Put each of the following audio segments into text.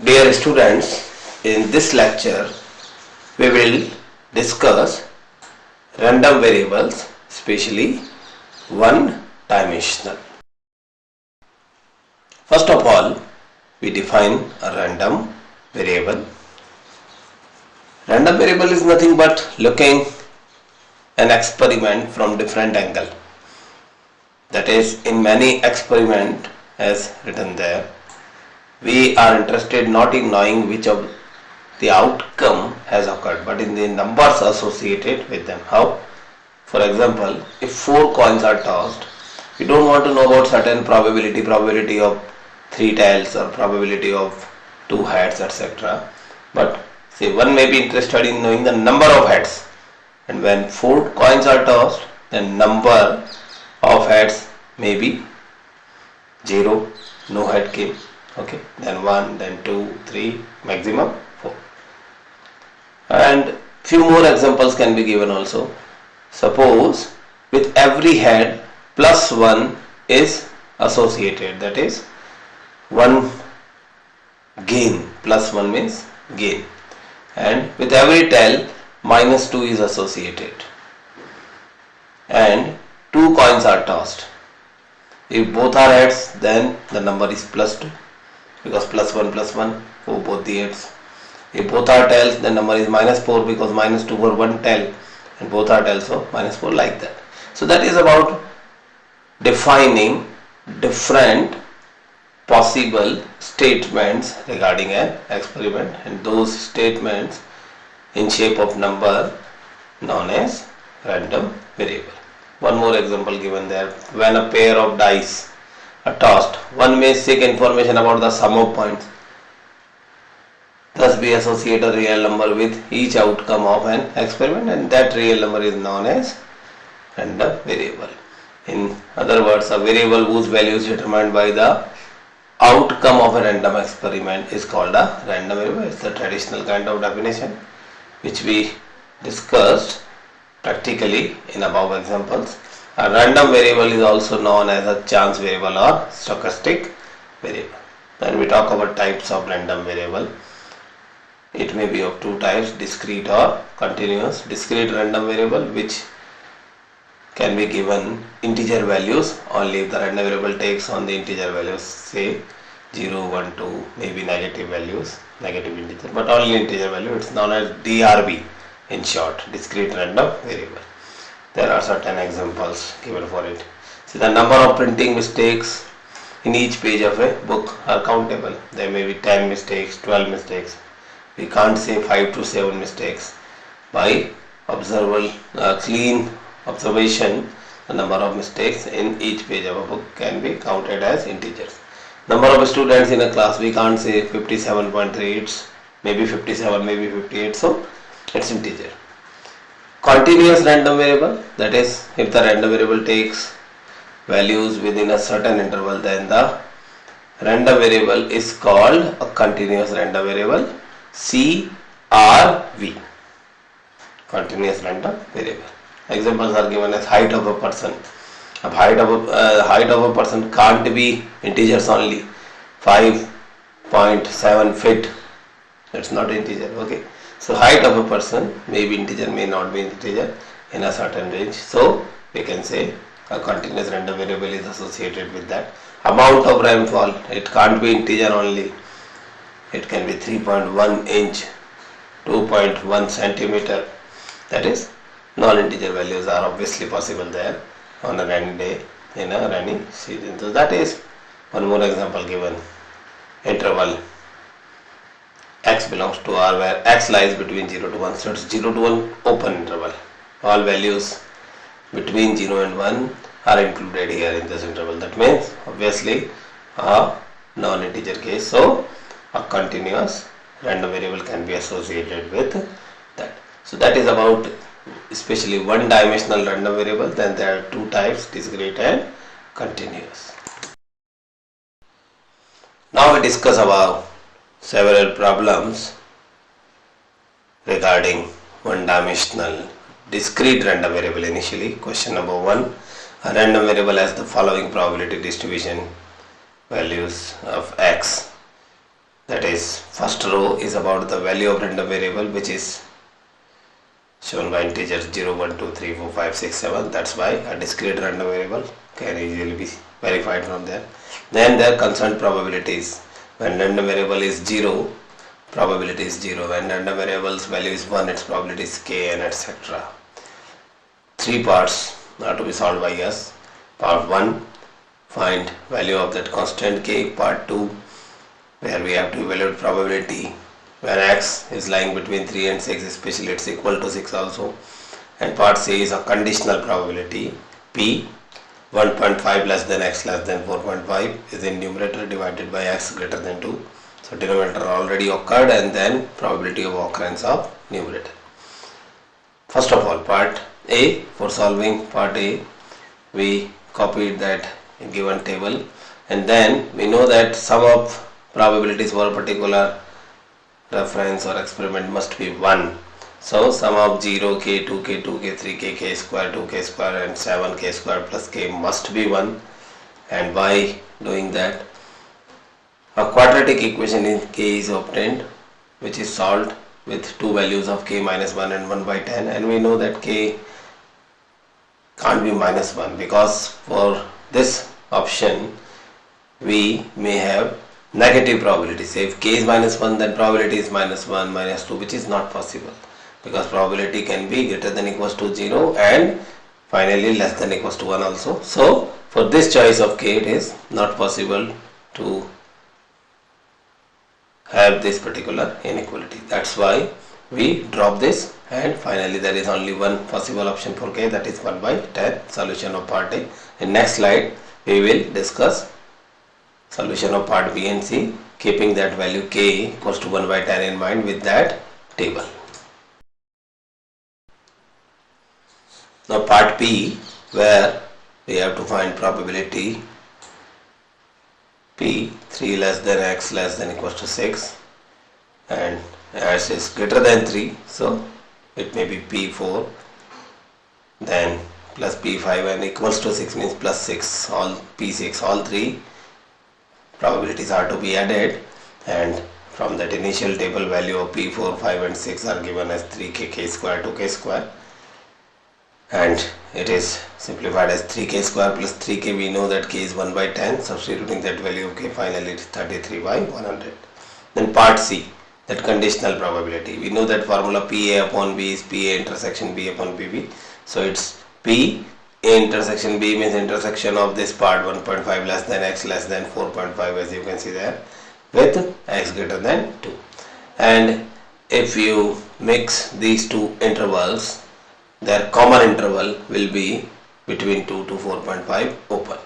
Dear students, in this lecture we will discuss random variables, especially one-dimensional. First of all, we define a random variable. Random variable is nothing but looking an experiment from different angle. That is, in many experiment as written there, we are interested not in knowing which of the outcome has occurred, but in the numbers associated with them. How? For example, if 4 coins are tossed, we don't want to know about certain probability of 3 tails or probability of 2 heads, etc. But say one may be interested in knowing the number of heads, and when 4 coins are tossed, the number of heads may be 0, no head came. Okay, then 1, then 2, 3, maximum 4. And few more examples can be given also. Suppose with every head plus 1 is associated, that is 1 gain, plus 1 means gain, and with every tail minus 2 is associated, and 2 coins are tossed. If both are heads, then the number is plus 2, because plus 1 for both the heads. If both are tails, the number is minus 4, because minus 2 for one tail, and both are tails, so minus 4, like that. So that is about defining different possible statements regarding an experiment, and those statements in shape of number known as random variable. One more example given there. When a pair of dice are tossed, one may seek information about the sum of points. Thus we associate a real number with each outcome of an experiment, and that real number is known as random variable. In other words, a variable whose value is determined by the outcome of a random experiment is called a random variable. It's the traditional kind of definition which we discussed practically in above examples. A random variable is also known as a chance variable or stochastic variable. When we talk about types of random variable, it may be of two types, discrete or continuous. Discrete random variable, which can be given integer values only if the random variable takes on the integer values, say 0, 1, 2, maybe negative values, negative integer, but only integer value. It's known as DRV in short, discrete random variable. There are certain examples given for it. See, the number of printing mistakes in each page of a book are countable. There may be 10 mistakes, 12 mistakes. We can't say 5 to 7 mistakes. By clean observation, the number of mistakes in each page of a book can be counted as integers. Number of students in a class, we can't say 57.3, it's maybe 57, maybe 58, so it's integer. Continuous random variable, that is, if the random variable takes values within a certain interval, then the random variable is called a continuous random variable, CRV, continuous random variable. Examples are given as height of a person. Height of a person can't be integers only. 5.7 feet, that's not integer. Okay, so height of a person may be integer, may not be integer in a certain range. So we can say a continuous random variable is associated with that. Amount of rainfall, it can't be integer only. It can be 3.1 inch, 2.1 centimeter. That is, non-integer values are obviously possible there on a rainy day in a rainy season. So that is one more example given. Interval x belongs to R, where x lies between 0 to 1. So it's 0 to 1 open interval. All values between 0 and 1 are included here in this interval. That means obviously a non-integer case. So a continuous random variable can be associated with that. So that is about especially one-dimensional random variable. Then there are two types, discrete and continuous. Now we discuss about several problems regarding one-dimensional discrete random variable. Initially, question number 1, a random variable has the following probability distribution values of x, that is is first row is about the value of random variable, which is shown by integer 0, 1, 2, 3, 4, 5, 6, 7. That's why a discrete random variable can easily be verified from there. Then there are concerned probabilities. When random variable is 0, probability is 0. When random variable's value is 1, its probability is k, and etc. 3 parts are to be solved by us. Part 1, find value of that constant k. Part 2, where we have to evaluate probability when x is lying between 3 and 6, especially it's equal to 6 also. And part C is a conditional probability. P 1.5 less than x less than 4.5 is in numerator divided by x greater than 2. So denominator already occurred, and then probability of occurrence of numerator. First of all, part A, for solving part A, we copied that given table, and then we know that sum of probabilities for a particular reference or experiment must be 1. So sum of 0, k, 2k, 2k, 3k, k square, 2k square, and 7k square plus k must be 1. And by doing that, a quadratic equation in k is obtained, which is solved with two values of k minus 1 and 1 by 10. And we know that k can't be minus 1, because for this option we may have negative probability. Say if k is minus 1, then probability is minus 1, minus 2, which is not possible, because probability can be greater than equals to 0 and finally less than equals to 1 also. So for this choice of k, it is not possible to have this particular inequality. That's why we drop this, and finally there is only one possible option for k, that is 1 by 10. Solution of part A. In next slide we will discuss solution of part B and C, keeping that value k equals to 1 by 10 in mind with that table. Now part B, where we have to find probability P 3 less than x less than equals to 6, and x is greater than 3, so it may be P4, then plus P5, and equals to 6 means plus 6, all P6, all three probabilities are to be added, and from that initial table value of P4, 5 and 6 are given as 3k, k square, 2k square, and it is simplified as 3k square plus 3k. We know that k is 1 by 10, substituting that value of k, finally it is 33 by 100. Then part C, that conditional probability. We know that formula PA upon B is PA intersection B upon PB. So it's P A intersection B means intersection of this part 1.5 less than x less than 4.5, as you can see there, with x greater than 2. And if you mix these two intervals, their common interval will be between 2 to 4.5 open.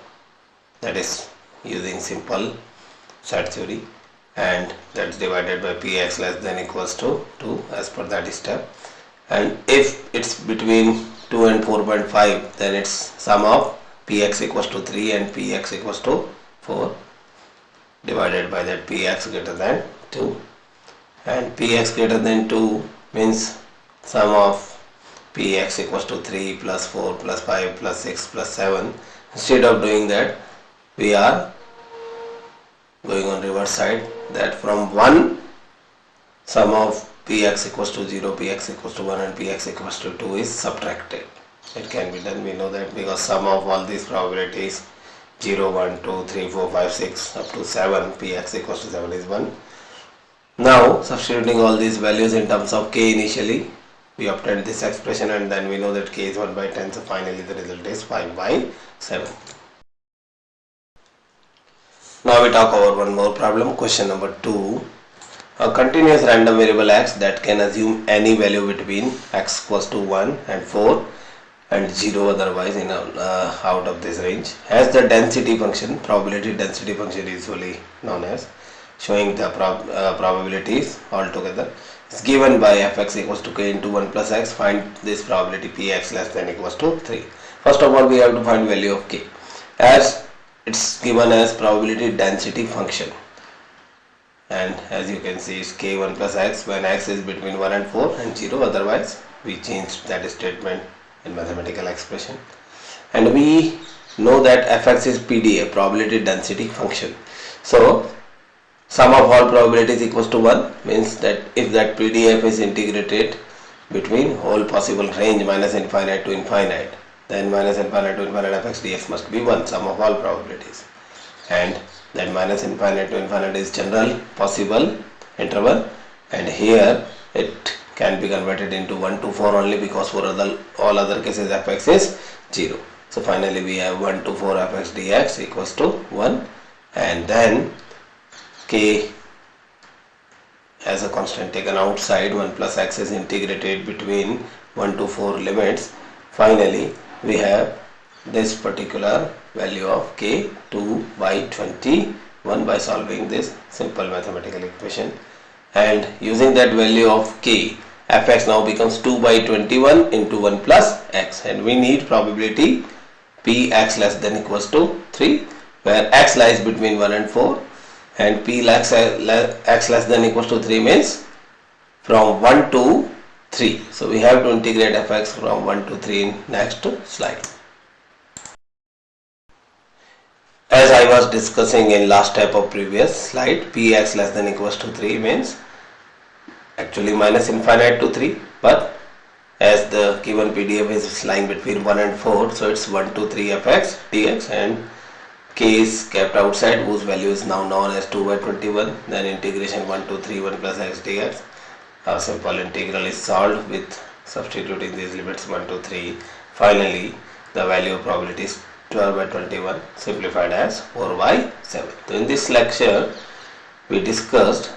That is using simple set theory, and that's divided by px less than equals to 2 as per that step. And if it's between 2 and 4.5, then it's sum of px equals to 3 and px equals to 4 divided by that px greater than 2. And px greater than 2 means sum of px equals to 3 plus 4 plus 5 plus 6 plus 7. Instead of doing that, we are going on reverse side, that from 1 sum of px equals to 0, px equals to 1 and px equals to 2 is subtracted. It can be done, we know that, because sum of all these probabilities 0, 1, 2, 3, 4, 5, 6 up to 7, px equals to 7 is 1. Now substituting all these values in terms of k initially, we obtained this expression, and then we know that k is 1 by 10, so finally the result is 5 by 7. Now we talk about one more problem, question number 2. A continuous random variable x that can assume any value between x equals to 1 and 4 and 0 otherwise in out of this range has the density function, probability density function usually known as, showing the probabilities altogether. It's given by fx equals to k into 1 plus x. Find this probability px less than equals to 3. First of all, we have to find value of k, as it's given as probability density function, and as you can see it's k1 plus x when x is between 1 and 4 and 0 otherwise. We changed that statement in mathematical expression, and we know that fx is PDA, probability density function. So sum of all probabilities equals to 1 means that if that PDF is integrated between whole possible range minus infinite to infinite, then minus infinite to infinite fx dx must be 1, sum of all probabilities, and that minus infinite to infinite is general possible interval, and here it can be converted into 1 to 4 only, because for all other cases fx is 0. So finally we have 1 to 4 fx dx equals to 1, and then k as a constant taken outside, 1 plus x is integrated between 1 to 4 limits. Finally we have this particular value of k 2 by 21 by solving this simple mathematical equation, and using that value of k, fx now becomes 2 by 21 into 1 plus x, and we need probability px less than equals to 3, where x lies between 1 and 4, and p x less than equals to 3 means from 1 to 3. So we have to integrate fx from 1 to 3 in next slide. As I was discussing in last step of previous slide, px less than equals to 3 means actually minus infinite to 3, but as the given PDF is lying between 1 and 4, so it's 1 to 3 fx dx, and k is kept outside, whose value is now known as 2 by 21, then integration 1 to 3 1 plus x dx. Our simple integral is solved with substituting these limits 1 to 3. Finally the value of probability is 12 by 21 simplified as 4 by 7. So in this lecture we discussed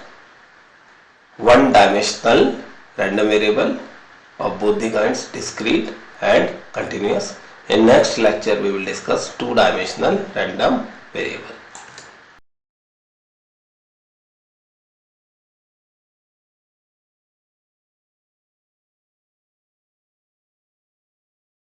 one dimensional random variable of both the kinds, discrete and continuous. In next lecture we will discuss two dimensional random variable.